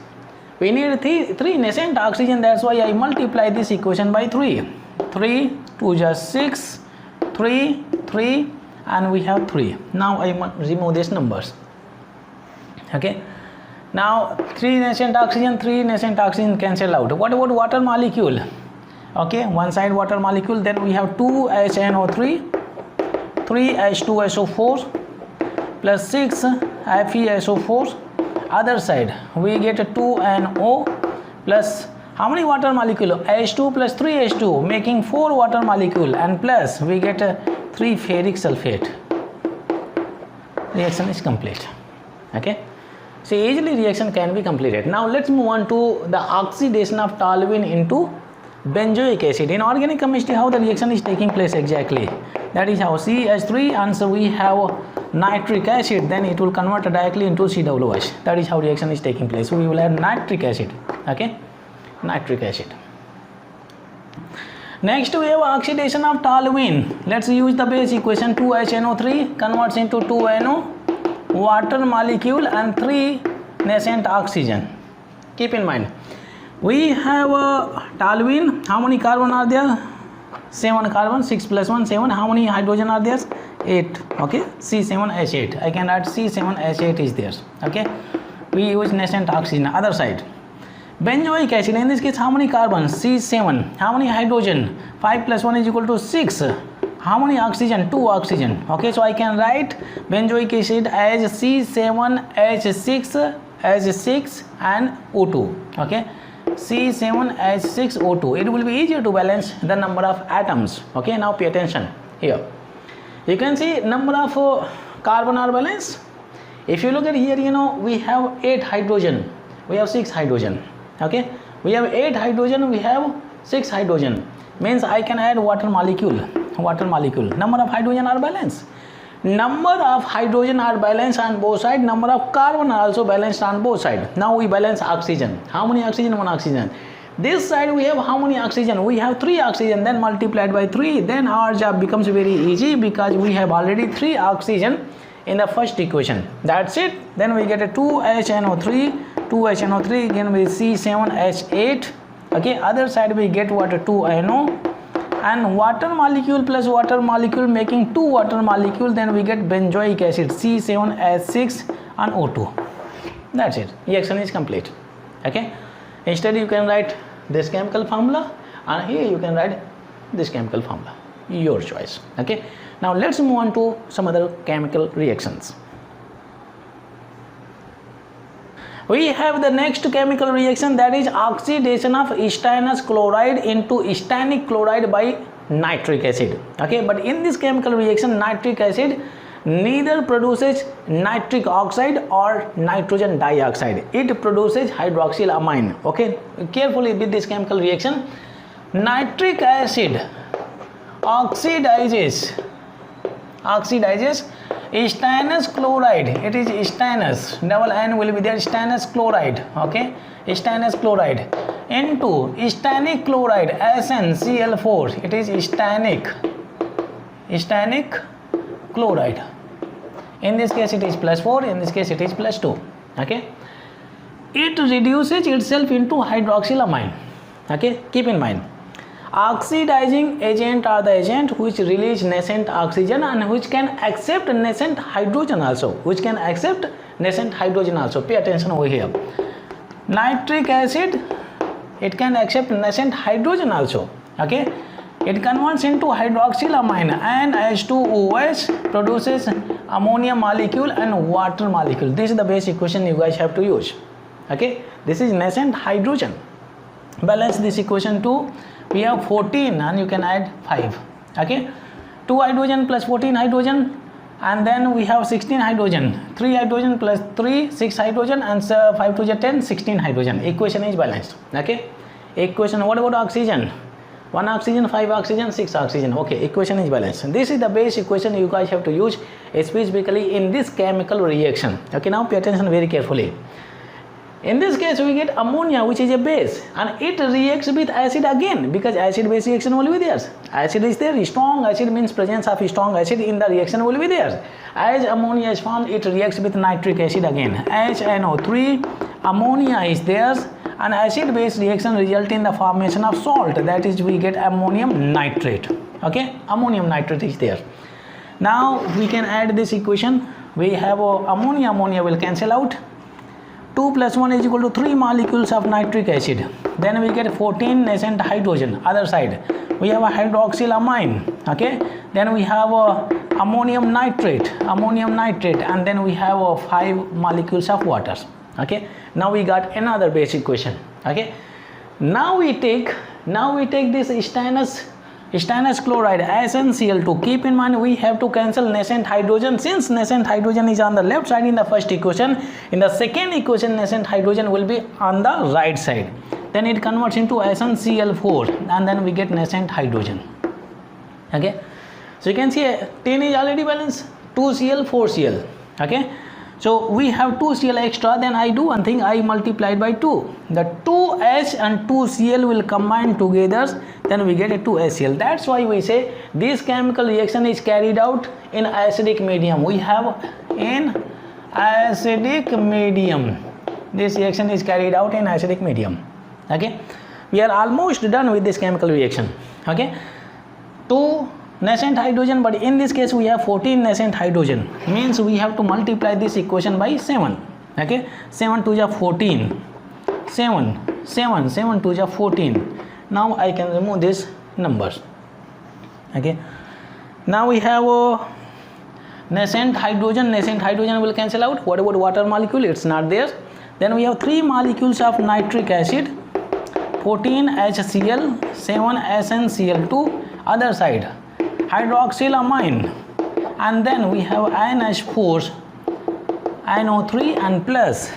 S1: We need 3 nascent oxygen, that's why I multiply this equation by 3. 3 2 just 6, 3 3, and we have 3. Now I remove these numbers. Okay, now 3 nascent oxygen, 3 nascent oxygen cancel out. What about water molecule? Okay, one side water molecule, then we have 2HNO3, 3H2SO4 plus 6 FeSO4. Other side we get 2NO plus how many water molecule? H2 plus 3H2 making 4 water molecule, and plus we get 3 ferric sulfate. Reaction is complete. Okay, so easily reaction can be completed. Now let's move on to the oxidation of toluene into benzoic acid. In organic chemistry, how the reaction is taking place exactly? That is how CH3, and so we have nitric acid, then it will convert directly into COOH. That is how reaction is taking place. We will add nitric acid. Okay, nitric acid. Next we have oxidation of toluene. Let's use the base equation. 2HNO3 converts into 2NO, water molecule, and 3 nascent oxygen. Keep in mind, we have toluene. How many carbon are there? 7 carbon. 6 plus 1 7. How many hydrogen are there? 8. Okay, C7H8. I can add C7H8 is there. Okay, we use nascent oxygen. Other side benzoic acid, in this case how many carbon? C7. How many hydrogen? 5 plus 1 is equal to 6. How many oxygen? 2 oxygen. Okay, so I can write benzoic acid as C7H6 and O2. Okay, C7H6O2. It will be easier to balance the number of atoms. Okay, now pay attention here. You can see number of carbon are balanced. If you look at here, you know, we have 8 hydrogen, we have 6 hydrogen. Okay, we have 8 hydrogen, we have 6 hydrogen, means I can add water molecule. Number of hydrogen are balanced. Number of hydrogen are balanced on both sides. Number of carbon are also balanced on both sides. Now we balance oxygen. How many oxygen? 1 oxygen. This side we have how many oxygen? We have 3 oxygen, then multiplied by 3. Then our job becomes very easy because we have already 3 oxygen in the first equation. That's it. Then we get a 2HNO3 again with C7H8. Okay, other side we get what? 2NO, and water molecule plus water molecule making 2 water molecule, then we get benzoic acid C7H6 and O2. That's it. Reaction is complete. Okay, instead you can write this chemical formula, and here you can write this chemical formula, your choice. Okay, now let's move on to some other chemical reactions. We have the next chemical reaction, that is oxidation of stannous chloride into stannic chloride by nitric acid. Okay, but in this chemical reaction, nitric acid neither produces nitric oxide or nitrogen dioxide. It produces hydroxylamine. Okay, carefully with this chemical reaction. Nitric acid oxidizes stannous chloride. It is stannous, double N will be there, stannous chloride. Okay, stannous chloride into stannic chloride, SnCl4. It is stannic chloride. In this case it is +4, in this case it is +2. Okay, it reduces itself into hydroxylamine. Okay, keep in mind, oxidizing agent are the agent which release nascent oxygen and which can accept nascent hydrogen also. Pay attention over here. Nitric acid, it can accept nascent hydrogen also. Okay, it converts into hydroxylamine, and H2OH produces ammonia molecule and water molecule. This is the base equation you guys have to use. Okay, this is nascent hydrogen. Balance this equation too. We have 14 and you can add 5. Okay, 2 hydrogen plus 14 hydrogen, and then we have 16 hydrogen. 3 hydrogen plus 3, 6 hydrogen, and 5 to 10, 16 hydrogen. Equation is balanced. Okay, equation. What about oxygen? 1 oxygen, 5 oxygen, 6 oxygen. Okay, equation is balanced. This is the base equation you guys have to use specifically in this chemical reaction. Okay, now pay attention very carefully. In this case we get ammonia, which is a base, and it reacts with acid again, because acid base reaction will be there. Acid is there, strong acid means presence of strong acid in the reaction will be there. As ammonia is formed, it reacts with nitric acid again, HNO3, ammonia is there, and acid base reaction result in the formation of salt, that is we get ammonium nitrate. Okay, ammonium nitrate is there. Now we can add this equation. We have ammonia will cancel out. 2 plus 1 is equal to 3 molecules of nitric acid. Then we get 14 nascent hydrogen. Other side we have a hydroxylamine. Okay, then we have ammonium nitrate, and then we have 5 molecules of water. Okay, now we got another base equation. Okay, now we take this stannous chloride, SnCl2. Keep in mind we have to cancel nascent hydrogen. Since nascent hydrogen is on the left side in the first equation, in the second equation nascent hydrogen will be on the right side. Then it converts into SnCl4, and then we get nascent hydrogen. Okay, so you can see 10 is already balanced, 2Cl, 4Cl. Okay, so we have 2Cl extra, then I do one thing, I multiply it by 2. The 2H and 2Cl will combine together, then we get a 2HCl. That's why we say this chemical reaction is carried out in acidic medium. We have in acidic medium. This reaction is carried out in acidic medium. Okay, we are almost done with this chemical reaction. Okay, 2 nascent hydrogen, but in this case we have 14 nascent hydrogen, means we have to multiply this equation by 7. Okay, 7 to the 14, 7 to the 14. Now I can remove these numbers. Okay, now we have nascent hydrogen will cancel out. What about water molecule? It's not there. Then we have 3 molecules of nitric acid, 14 HCl, 7 SnCl2. Other side hydroxylamine, and then we have NH4, NO3, and plus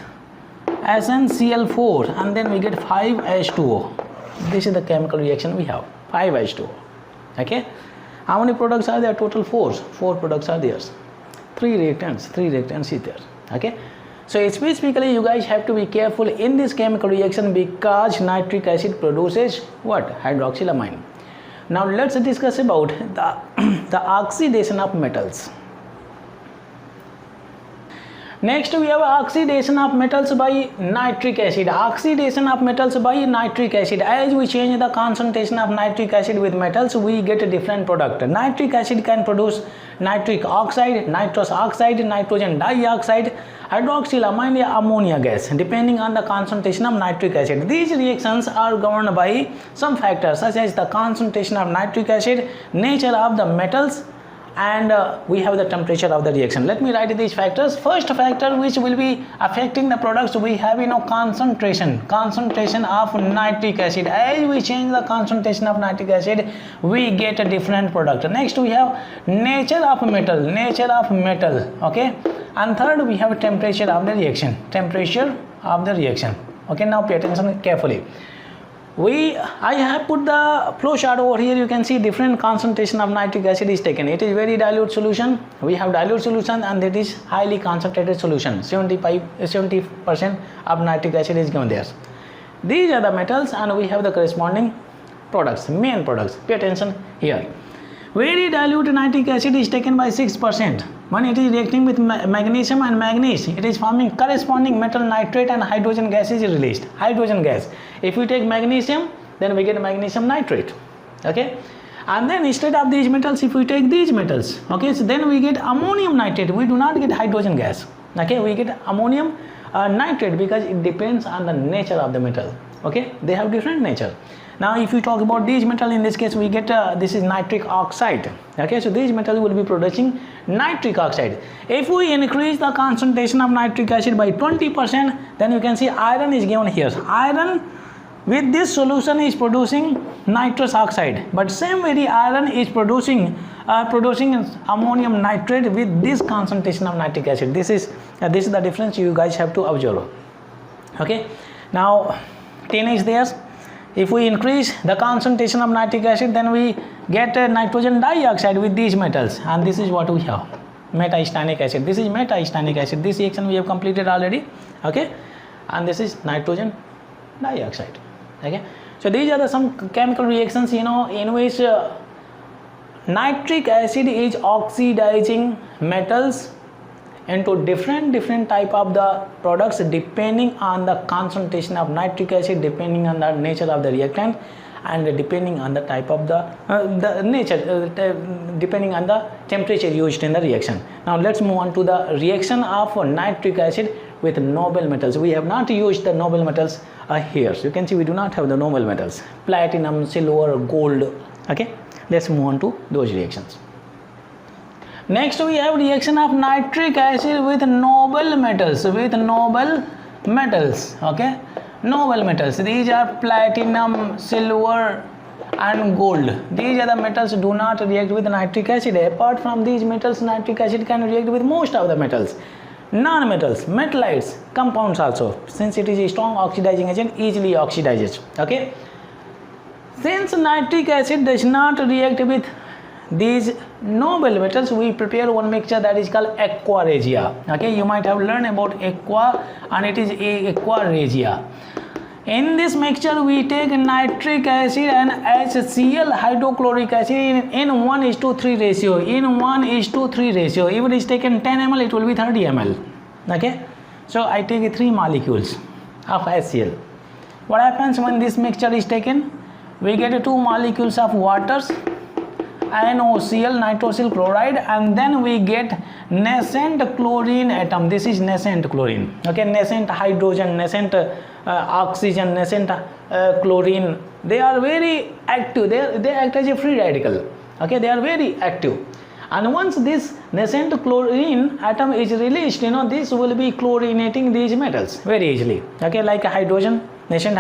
S1: SnCl4, and then we get 5H2O. This is the chemical reaction we have, 5H2O. Okay, how many products are there? Total 4 products are there. 3 reactants is there. Okay, so specifically you guys have to be careful in this chemical reaction, because nitric acid produces what? Hydroxylamine. Now let's discuss about the oxidation of metals. Next we have oxidation of metals by nitric acid. Oxidation of metals by nitric acid. As we change the concentration of nitric acid with metals, we get a different product. Nitric acid can produce nitric oxide, nitrous oxide, nitrogen dioxide, hydroxylamine, ammonia gas, depending on the concentration of nitric acid. These reactions are governed by some factors such as the concentration of nitric acid, nature of the metals, and we have the temperature of the reaction. Let me write these factors. First factor which will be affecting the products, we have concentration of nitric acid. As we change the concentration of nitric acid, we get a different product. Next we have nature of metal. Okay, and third we have temperature of the reaction. Okay, now pay attention carefully. I have put the flow chart over here. You can see different concentration of nitric acid is taken. It is very dilute solution. We have dilute solution, and that is highly concentrated solution. 70% of nitric acid is given there. These are the metals, and we have the corresponding products, main products. Pay attention here. Very dilute nitric acid is taken by 6%. When it is reacting with magnesium and manganese, it is forming corresponding metal nitrate, and hydrogen gas is released. Hydrogen gas. If we take magnesium, then we get magnesium nitrate. Okay, and then instead of these metals, if we take these metals, okay, so then we get ammonium nitrate. We do not get hydrogen gas. Okay, we get ammonium nitrate, because it depends on the nature of the metal. Okay, they have different nature. Now if we talk about these metal, in this case we get this is nitric oxide. Okay, so these metals will be producing nitric oxide. If we increase the concentration of nitric acid by 20%, then you can see iron is given here. Iron with this solution is producing nitrous oxide, but same very iron is producing ammonium nitrate with this concentration of nitric acid. This is the difference you guys have to observe. Okay, now 10 is there. If we increase the concentration of nitric acid, then we get nitrogen dioxide with these metals, and this is what we have, metasteanic acid. This is metasteanic acid. This reaction we have completed already. Okay, and this is nitrogen dioxide. Okay, so these are the some chemical reactions, you know, in which nitric acid is oxidizing metals into different type of the products depending on the concentration of nitric acid, depending on the nature of the reactant, and depending on the type of the nature, depending on the temperature used in the reaction. Now let's move on to the reaction of nitric acid with noble metals. We have not used the noble metals here. So you can see we do not have the noble metals, platinum, silver, gold. Okay, let's move on to those reactions. Next we have reaction of nitric acid with noble metals, okay, noble metals. These are platinum, silver and gold. These are the metals do not react with nitric acid. Apart from these metals, nitric acid can react with most of the metals, non-metals, metallites, compounds also, since it is a strong oxidizing agent, easily oxidizes. Okay, since nitric acid does not react with these noble metals, we prepare one mixture that is called aqua regia. Okay, you might have learned about aqua, and it is aqua regia. In this mixture we take nitric acid and HCl, hydrochloric acid, in 1:3 ratio. In 1:3 ratio, if it is taken 10 ml, it will be 30 ml. Okay, so I take 3 molecules of HCl. What happens when this mixture is taken? We get 2 molecules of waters, NOCl, nitrosyl chloride, and then we get nascent chlorine atom. This is nascent chlorine. Okay, nascent hydrogen, nascent oxygen, nascent chlorine. They are very active. They act as a free radical. Okay, they are very active. And once this nascent chlorine atom is released, you know, this will be chlorinating these metals very easily. Okay, like a hydrogen, nascent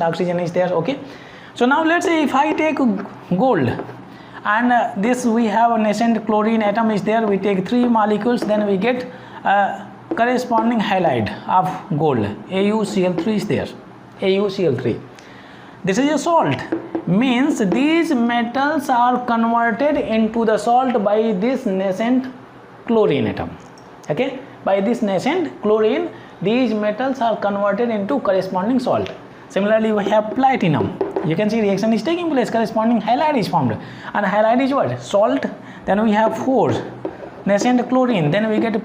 S1: oxygen is there. Okay, so now let's say if I take gold, and this we have a nascent chlorine atom is there, we take 3 molecules, then we get corresponding halide of gold, AuCl3 is there, AuCl3. This is a salt, means these metals are converted into the salt by this nascent chlorine atom. Okay, by this nascent chlorine, these metals are converted into corresponding salt. Similarly, we have platinum. You can see reaction is taking place, corresponding halide is formed, and halide is what? Salt. Then we have 4 nascent chlorine, then we get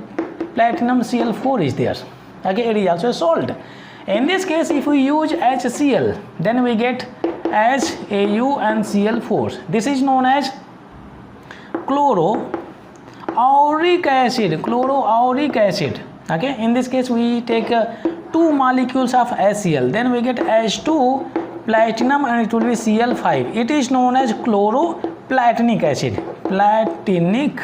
S1: platinum Cl4 is there. Okay, it is also a salt. In this case, if we use HCl, then we get HAU and Cl4. This is known as chloroauric acid. Okay, in this case we take 2 molecules of HCl, then we get H2 platinum, and it will be Cl5. It is known as chloroplatinic acid, platinic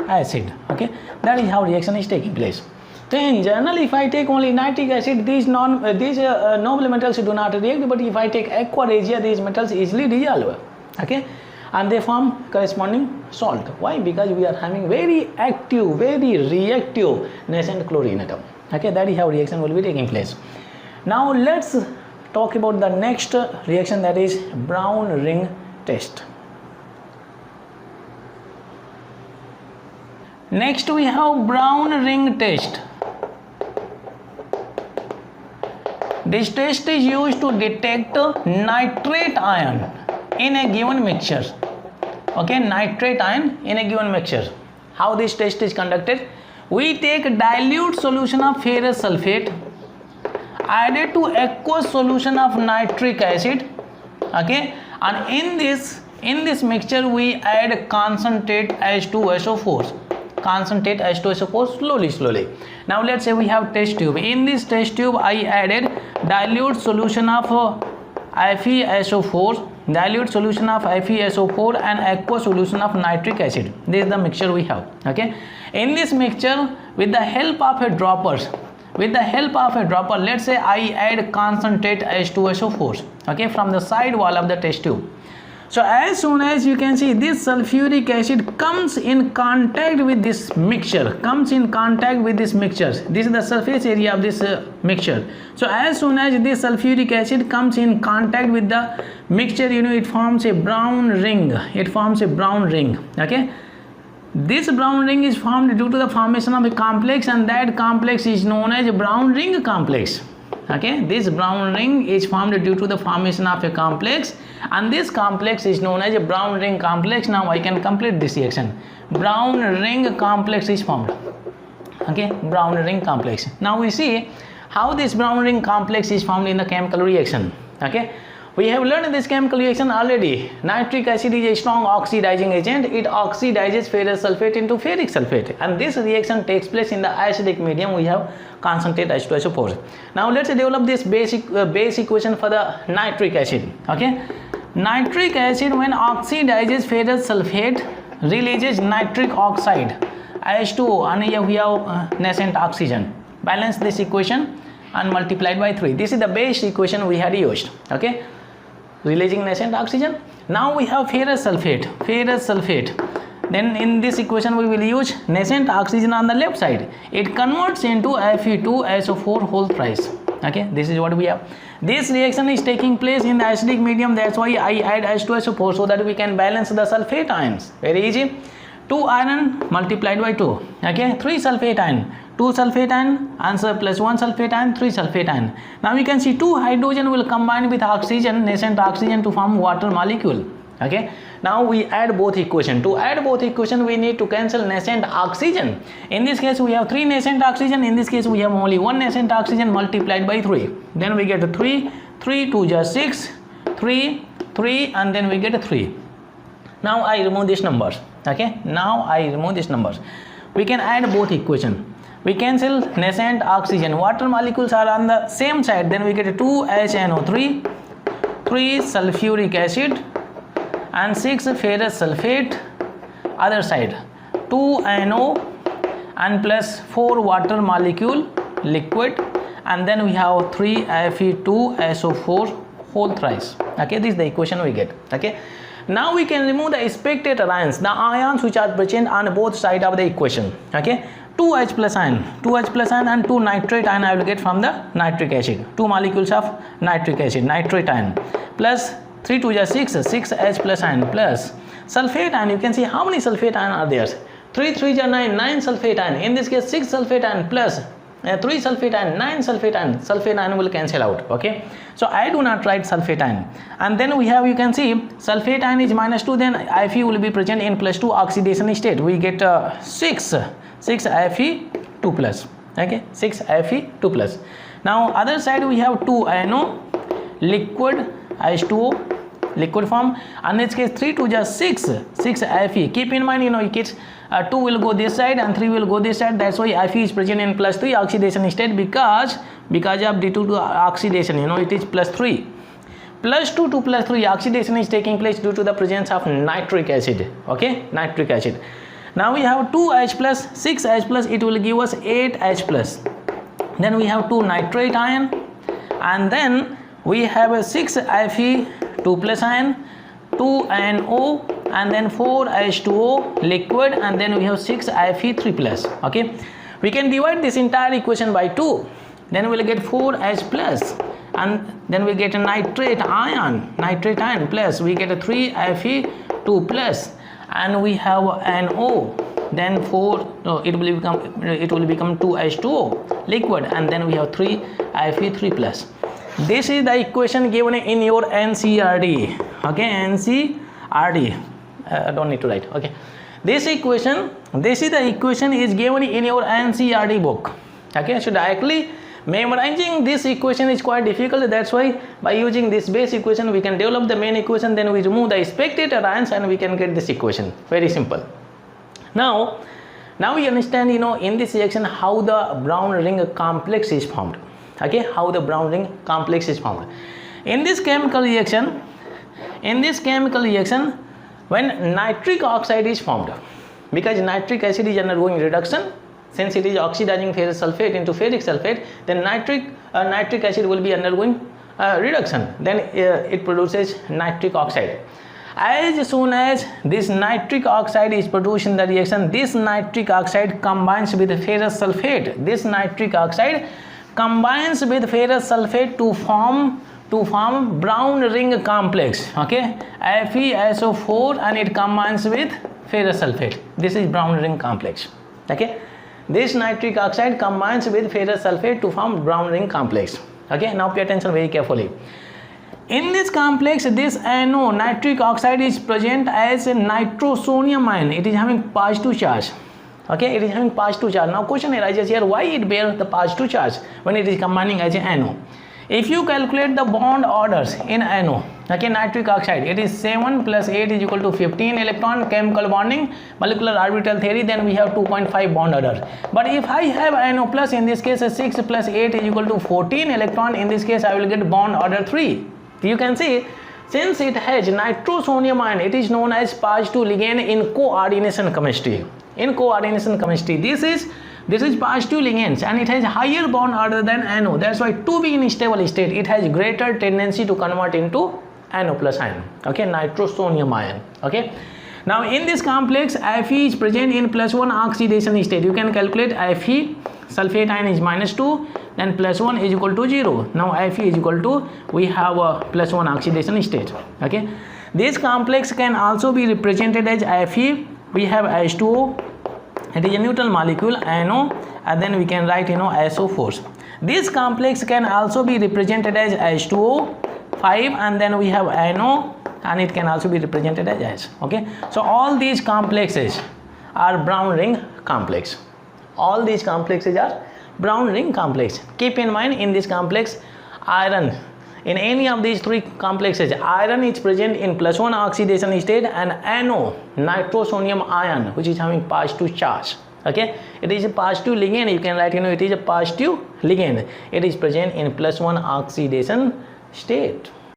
S1: acid. Okay, that is how reaction is taking place. So in general, if I take only nitric acid, these noble metals do not react, but if I take aqua regia, these metals easily dissolve. Okay, and they form corresponding salt. Why? Because we are having very active, very reactive nascent chlorine atom. Okay, that is how reaction will be taking place. Now let's talk about the next reaction, that is brown ring test. Next we have brown ring test. This test is used to detect nitrate ion in a given mixture. Okay, nitrate ion in a given mixture. How this test is conducted? We take dilute solution of ferrous sulfate added to aqueous solution of nitric acid. Okay, and in this mixture we add concentrate H2SO4. Concentrate H2SO4 slowly. Now let's say we have test tube. In this test tube I added dilute solution of FeSO4, and aqueous solution of nitric acid. This is the mixture we have. Okay, in this mixture, with the help of a dropper, let's say I add concentrate H2SO4, okay, from the side wall of the test tube. So as soon as you can see this sulfuric acid comes in contact with this mixture, this is the surface area of this mixture. So as soon as this sulfuric acid comes in contact with the mixture, you know, it forms a brown ring. Okay, This brown ring is formed due to the formation of a complex, and that complex is known as a brown ring complex. Okay, this brown ring is formed due to the formation of a complex, and this complex is known as a brown ring complex. Now I can complete this reaction. Brown ring complex is formed. Okay, brown ring complex. Now we see how this brown ring complex is formed in the chemical reaction. Okay, we have learned this chemical reaction already. Nitric acid is a strong oxidizing agent. It oxidizes ferrous sulfate into ferric sulfate, and this reaction takes place in the acidic medium. We have concentrate H2SO4. Now let's develop this base equation for the nitric acid. Okay, nitric acid when oxidizes ferrous sulfate releases nitric oxide H2O, and here we have nascent oxygen. Balance this equation and multiplied by 3. This is the base equation we had used. Okay, releasing nascent oxygen. Now we have ferrous sulfate. Then in this equation we will use nascent oxygen on the left side. It converts into Fe2SO4 whole thrice. Okay, this is what we have. This reaction is taking place in the acidic medium. That's why I add H2SO4 so that we can balance the sulfate ions. Very easy. 2 iron multiplied by 2. Okay, 3 sulfate ion. 2 sulfate ion, answer plus 1 sulfate ion, 3 sulfate ion. Now we can see 2 hydrogen will combine with oxygen, nascent oxygen, to form water molecule. Okay, now we add both equation. To add both equation we need to cancel nascent oxygen. In this case we have 3 nascent oxygen, in this case we have only 1 nascent oxygen multiplied by 3. Then we get 3, 3 2 just 6, 3, 3, and then we get 3. Now I remove these numbers. Okay, now I remove these numbers. We can add both equation. We cancel nascent oxygen. Water molecules are on the same side. Then we get 2HNO3, 3 sulfuric acid, and 6 ferrous sulfate. Other side 2NO and plus 4 water molecule liquid, and then we have 3 Fe2SO4 whole thrice. Okay, this is the equation we get. Okay, now we can remove the spectator ions, the ions which are present on both sides of the equation. Okay, 2H plus ion and 2 nitrate ion I will get from the nitric acid. 2 molecules of nitric acid, nitrate ion, plus 3 2 is 6, 6H plus ion, plus sulfate ion. You can see how many sulfate ion are there. 3 3 is 9, 9 sulfate ion. In this case 6 sulfate ion plus 3 sulfate ion, 9 sulfate ion. Sulfate ion will cancel out. Okay, so I do not write sulfate ion. And then we have, you can see sulfate ion is -2, then Fe will be present in +2 oxidation state. We get 6 Fe2 plus. Okay, 6 Fe2 plus. Now other side we have 2NO liquid H2O liquid form, and in this case 3 2 just 6 Fe. Keep in mind, you know, kids, 2 will go this side and 3 will go this side. That's why Fe is present in +3 oxidation state, because of due to oxidation, you know, it is +3. +2 to +3 oxidation is taking place due to the presence of nitric acid. Okay, nitric acid. Now we have 2H plus 6H plus, it will give us 8H plus. Then we have 2 nitrate ion, and then we have a 6 Fe2 plus ion, 2 NO, and then 4 H2O liquid, and then we have 6 Fe3 plus. Okay, we can divide this entire equation by 2. Then we will get 4H plus, and then we get a nitrate ion plus we get a 3 Fe2 plus, and we have NO, then 4, no, it will become 2 H2O liquid, and then we have 3 Fe3 plus. This is the equation given in your NCERT. Okay, NCERT. Don't need to write. Okay, this is the equation is given in your NCERT book. Okay, so directly memorizing this equation is quite difficult. That's why by using this base equation we can develop the main equation, then we remove the spectator ions and we can get this equation. Very simple. Now we understand, you know, in this reaction how the brown ring complex is formed. Okay, how the brown ring complex is formed. In this chemical reaction, when nitric oxide is formed, because nitric acid is undergoing reduction, since it is oxidizing ferrous sulfate into ferric sulfate, then nitric acid will be undergoing reduction, then it produces nitric oxide. As soon as this nitric oxide is produced in the reaction, this nitric oxide combines with ferrous sulfate. This nitric oxide combines with ferrous sulfate to form brown ring complex. Okay, FeSO4, and it combines with ferrous sulfate. This is brown ring complex. Okay, this nitric oxide combines with ferrous sulfate to form brown ring complex. Okay, now pay attention very carefully. In this complex, this NO, nitric oxide, is present as a nitrosonium ion. It is having positive charge. Okay, it is having positive charge. Now question arises here, why it bears the positive charge when it is combining as a NO? If you calculate the bond orders in NO, okay, nitric oxide, it is 7 plus 8 is equal to 15 electron, chemical bonding, molecular orbital theory, then we have 2.5 bond order. But if I have NO plus, in this case 6 plus 8 is equal to 14 electron, in this case I will get bond order 3. You can see, since it has nitrosonium ion, it is known as positive ligand in coordination chemistry. In coordination chemistry, this is positive ligands and it has higher bond order than NO. That's why to be in stable state, it has greater tendency to convert into NO plus ion. Okay, nitrosonium ion. Okay. Now in this complex, Fe is present in +1 oxidation state. You can calculate Fe, sulfate ion is -2, then +1 is equal to 0. Now Fe is equal to, we have a +1 oxidation state. Okay. This complex can also be represented as Fe. We have H2O. It is a neutral molecule, NO, and then we can write, SO4. This complex can also be represented as H2O 5, and then we have NO, and it can also be represented as H. Okay, so all these complexes are brown ring complex. All these complexes are brown ring complex. Keep in mind, in this complex, iron, in any of these three complexes, iron is present in +1 oxidation state, and NO, nitrosonium ion, which is having positive charge. Okay, it is a positive ligand. You can write, it is a positive ligand. It is present in +1 oxidation state.